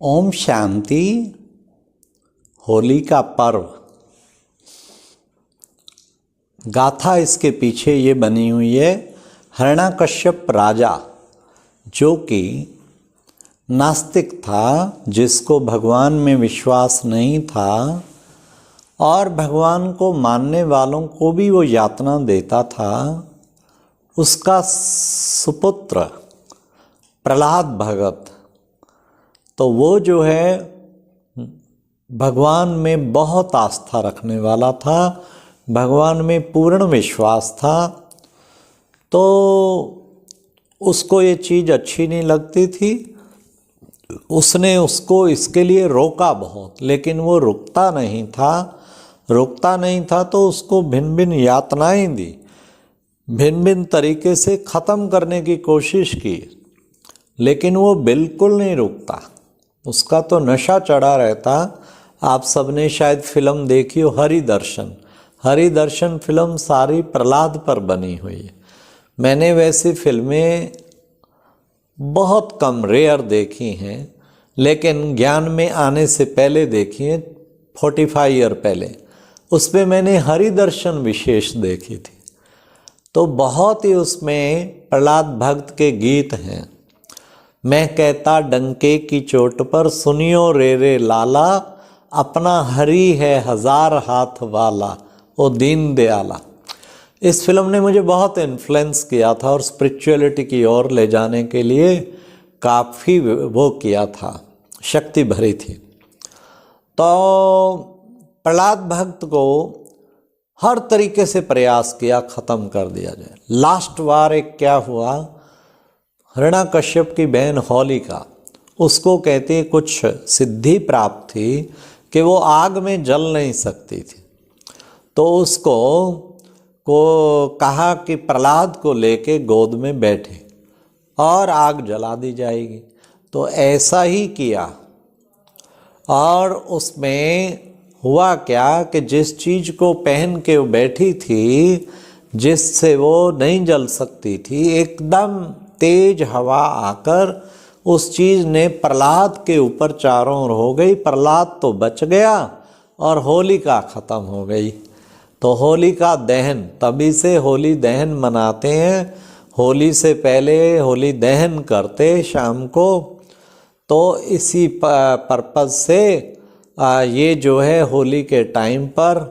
ओम शांति। होली का पर्व। गाथा इसके पीछे ये बनी हुई है। हिरण्यकश्यप राजा जो कि नास्तिक था, जिसको भगवान में विश्वास नहीं था और भगवान को मानने वालों को भी वो यातना देता था, उसका सुपुत्र प्रहलाद भगत, तो वो जो है भगवान में बहुत आस्था रखने वाला था, भगवान में पूर्ण विश्वास था। तो उसको ये चीज़ अच्छी नहीं लगती थी। उसने उसको इसके लिए रोका बहुत, लेकिन वो रुकता नहीं था तो उसको भिन्न भिन्न यातनाएं दी, भिन्न भिन्न तरीके से ख़त्म करने की कोशिश की, लेकिन वो बिल्कुल नहीं रुकता। उसका तो नशा चढ़ा रहता। आप सबने शायद फिल्म देखी हो हरिदर्शन फिल्म सारी प्रहलाद पर बनी हुई है। मैंने वैसी फिल्में बहुत कम रेयर देखी हैं, लेकिन ज्ञान में आने से पहले देखी हैं, 45 ईयर पहले। उसमें मैंने हरिदर्शन विशेष देखी थी। तो बहुत ही उसमें प्रहलाद भक्त के गीत हैं। मैं कहता डंके की चोट पर सुनियो रे लाला, अपना हरि है हजार हाथ वाला, ओ दीन दयाला। इस फिल्म ने मुझे बहुत इन्फ्लुएंस किया था और स्पिरिचुअलिटी की ओर ले जाने के लिए काफ़ी वो किया था, शक्ति भरी थी। तो प्रहलाद भक्त को हर तरीके से प्रयास किया ख़त्म कर दिया जाए। लास्ट बार एक क्या हुआ, हिरण्यकश्यप की बहन होलिका, उसको कहते कुछ सिद्धि प्राप्त थी कि वो आग में जल नहीं सकती थी। तो उसको कहा कि प्रहलाद को लेके गोद में बैठे और आग जला दी जाएगी। तो ऐसा ही किया और उसमें हुआ क्या कि जिस चीज़ को पहन के वो बैठी थी, जिससे वो नहीं जल सकती थी, एकदम तेज हवा आकर उस चीज़ ने प्रहलाद के ऊपर चारों ओर हो गई। प्रहलाद तो बच गया और होलिका ख़त्म हो गई। तो होलिका दहन, तभी से होली दहन मनाते हैं। होली से पहले होली दहन करते शाम को। तो इसी पर्पज़ से ये जो है होली के टाइम पर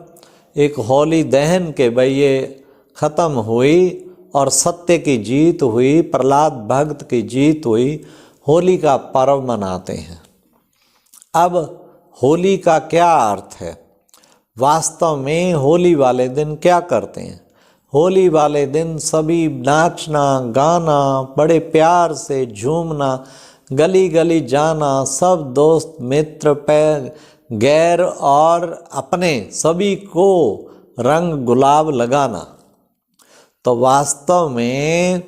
एक होली दहन के भाई ये ख़त्म हुई और सत्य की जीत हुई, प्रहलाद भक्त की जीत हुई। होली का पर्व मनाते हैं। अब होली का क्या अर्थ है? वास्तव में होली वाले दिन क्या करते हैं? होली वाले दिन सभी नाचना गाना, बड़े प्यार से झूमना, गली गली जाना, सब दोस्त मित्र गैर और अपने सभी को रंग गुलाब लगाना। तो वास्तव में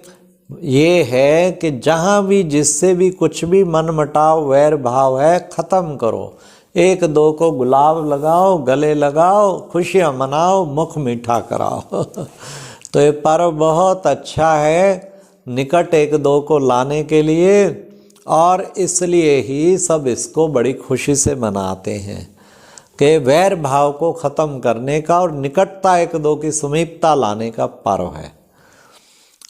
ये है कि जहाँ भी जिससे भी कुछ भी मनमुटाव वैर भाव है, ख़त्म करो। एक दो को गुलाब लगाओ, गले लगाओ, खुशियाँ मनाओ, मुख मीठा कराओ। तो ये पर्व बहुत अच्छा है निकट एक दो को लाने के लिए, और इसलिए ही सब इसको बड़ी खुशी से मनाते हैं कि वैर भाव को ख़त्म करने का और निकटता एक दो की समीपता लाने का पर्व है।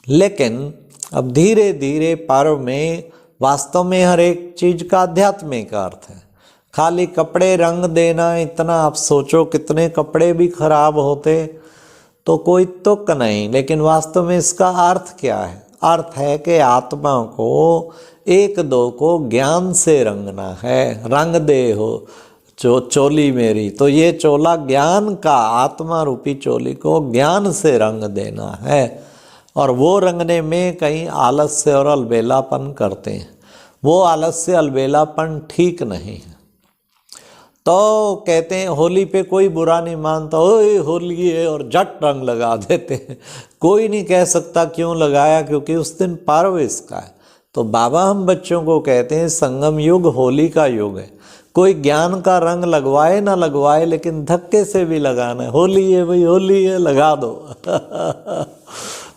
लेकिन अब धीरे धीरे पर्व में वास्तव में हर एक चीज़ का आध्यात्मिक अर्थ है। खाली कपड़े रंग देना, इतना आप सोचो कितने कपड़े भी खराब होते तो कोई तुक नहीं, लेकिन वास्तव में इसका अर्थ क्या है? अर्थ है कि आत्मा को एक दो को ज्ञान से रंगना है। रंग दे हो चोली मेरी, तो ये चोला ज्ञान का, आत्मा रूपी चोली को ज्ञान से रंग देना है। और वो रंगने में कहीं आलस्य और अलबेलापन करते हैं। वो आलस्य अलबेलापन ठीक नहीं है। तो कहते हैं होली पे कोई बुरा नहीं मानता, ओए होली है और झट रंग लगा देते हैं। कोई नहीं कह सकता क्यों लगाया, क्योंकि उस दिन पर्व इसका है। तो बाबा हम बच्चों को कहते हैं संगम युग होली का युग है। कोई ज्ञान का रंग लगवाए ना लगवाए, लेकिन धक्के से भी लगाना है। होली है भाई, होली है, लगा दो।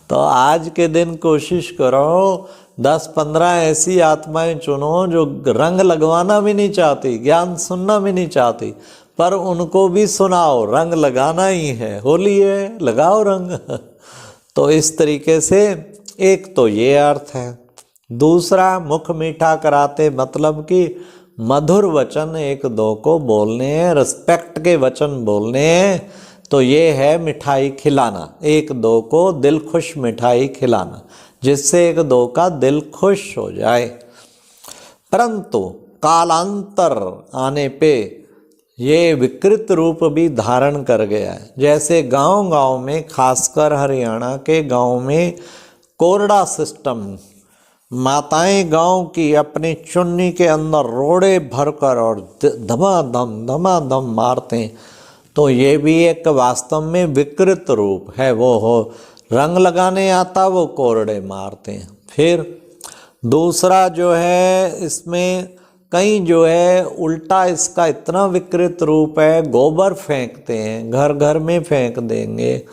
तो आज के दिन कोशिश करो 10-15 ऐसी आत्माएं चुनो जो रंग लगवाना भी नहीं चाहती, ज्ञान सुनना भी नहीं चाहती, पर उनको भी सुनाओ, रंग लगाना ही है, होली है, लगाओ रंग। तो इस तरीके से एक तो ये अर्थ है। दूसरा, मुख मीठा कराते, मतलब कि मधुर वचन एक दो को बोलने हैं, रिस्पेक्ट के वचन बोलने हैं। तो ये है मिठाई खिलाना, एक दो को दिल खुश मिठाई खिलाना, जिससे एक दो का दिल खुश हो जाए। परंतु कालांतर आने पे ये विकृत रूप भी धारण कर गया है। जैसे गांव-गांव में, खासकर हरियाणा के गांव में कोरडा सिस्टम, माताएं गांव की अपनी चुन्नी के अंदर रोड़े भरकर और धमाधम मारते हैं। तो ये भी एक वास्तव में विकृत रूप है। वो हो रंग लगाने आता, वो कोरडे मारते हैं। फिर दूसरा जो है, इसमें कई जो है उल्टा इसका इतना विकृत रूप है, गोबर फेंकते हैं, घर घर में फेंक देंगे,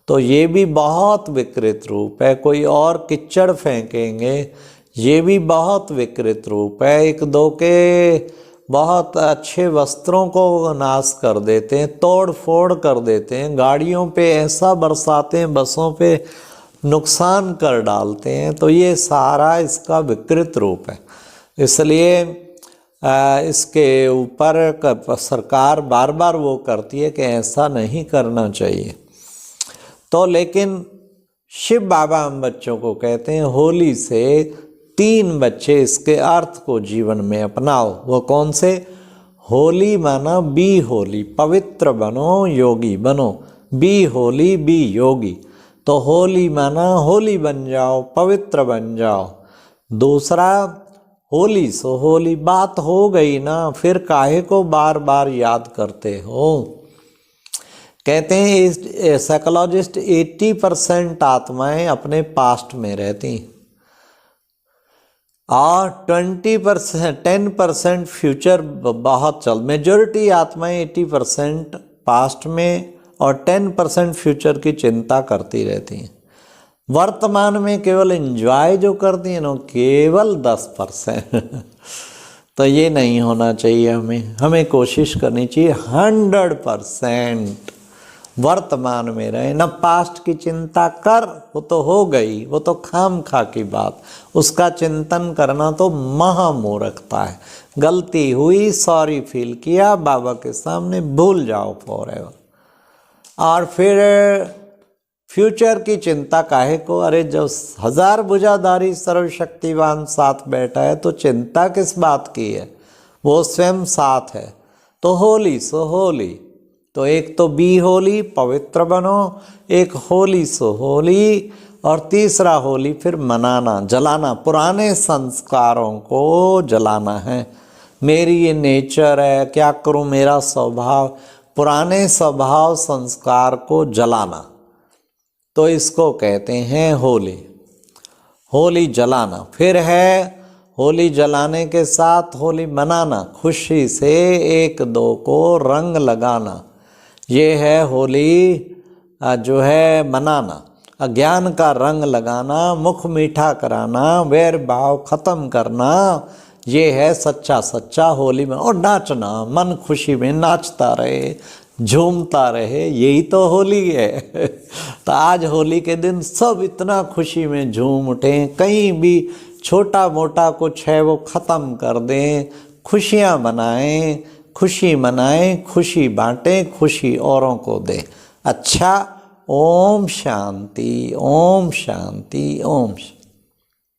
तो ये भी बहुत विकृत रूप है। कोई और कीचड़ फेंकेंगे, ये भी बहुत विकृत रूप है। एक दो के बहुत अच्छे वस्त्रों को नाश कर देते हैं, तोड़ फोड़ कर देते हैं, गाड़ियों पे ऐसा बरसाते हैं, बसों पे नुकसान कर डालते हैं। तो ये सारा इसका विकृत रूप है। इसलिए इसके ऊपर सरकार बार बार वो करती है कि ऐसा नहीं करना चाहिए। तो लेकिन शिव बाबा हम बच्चों को कहते हैं, होली से 3 बच्चे इसके अर्थ को जीवन में अपनाओ। वो कौन से? होली माना बी होली, पवित्र बनो, योगी बनो। बी होली, बी योगी। तो होली माना होली बन जाओ, पवित्र बन जाओ। दूसरा, होली सो होली, बात हो गई ना, फिर काहे को बार बार याद करते हो। कहते हैं साइकोलॉजिस्ट 80% आत्माएं अपने पास्ट में रहती और 10% फ्यूचर बहुत मेजॉरिटी आत्माएं 80% पास्ट में और 10% फ्यूचर की चिंता करती रहती हैं। वर्तमान में केवल एंजॉय जो करती हैं ना, केवल 10%। तो ये नहीं होना चाहिए। हमें कोशिश करनी चाहिए 100% वर्तमान में रहे। न पास्ट की चिंता कर, वो तो हो गई, वो तो खाम खा की बात। उसका चिंतन करना तो महामूर्खता है। गलती हुई, सॉरी फील किया, बाबा के सामने भूल जाओ फॉरएवर। और फिर फ्यूचर की चिंता काहे को? अरे जब 1000 भुजाधारी सर्वशक्तिवान साथ बैठा है तो चिंता किस बात की है? वो स्वयं साथ है। तो होली सो होली, तो एक तो बी होली, पवित्र बनो, एक होली सो होली, और तीसरा होली फिर मनाना, जलाना, पुराने संस्कारों को जलाना है। मेरी ये नेचर है, क्या करूं, मेरा स्वभाव, पुराने स्वभाव संस्कार को जलाना। तो इसको कहते हैं होली। होली जलाना। फिर है होली जलाने के साथ होली मनाना, खुशी से एक दो को रंग लगाना। ये है होली जो है मनाना। अज्ञान का रंग लगाना, मुख मीठा कराना, वैर भाव खत्म करना, ये है सच्चा सच्चा होली में। और नाचना, मन खुशी में नाचता रहे, झूमता रहे, यही तो होली है। तो आज होली के दिन सब इतना खुशी में झूम उठें, कहीं भी छोटा मोटा कुछ है वो ख़त्म कर दें, खुशियाँ मनाएं, खुशी मनाएं, खुशी बांटें, खुशी औरों को दें। अच्छा, ओम शांति, ओम शांति, ओम शांति।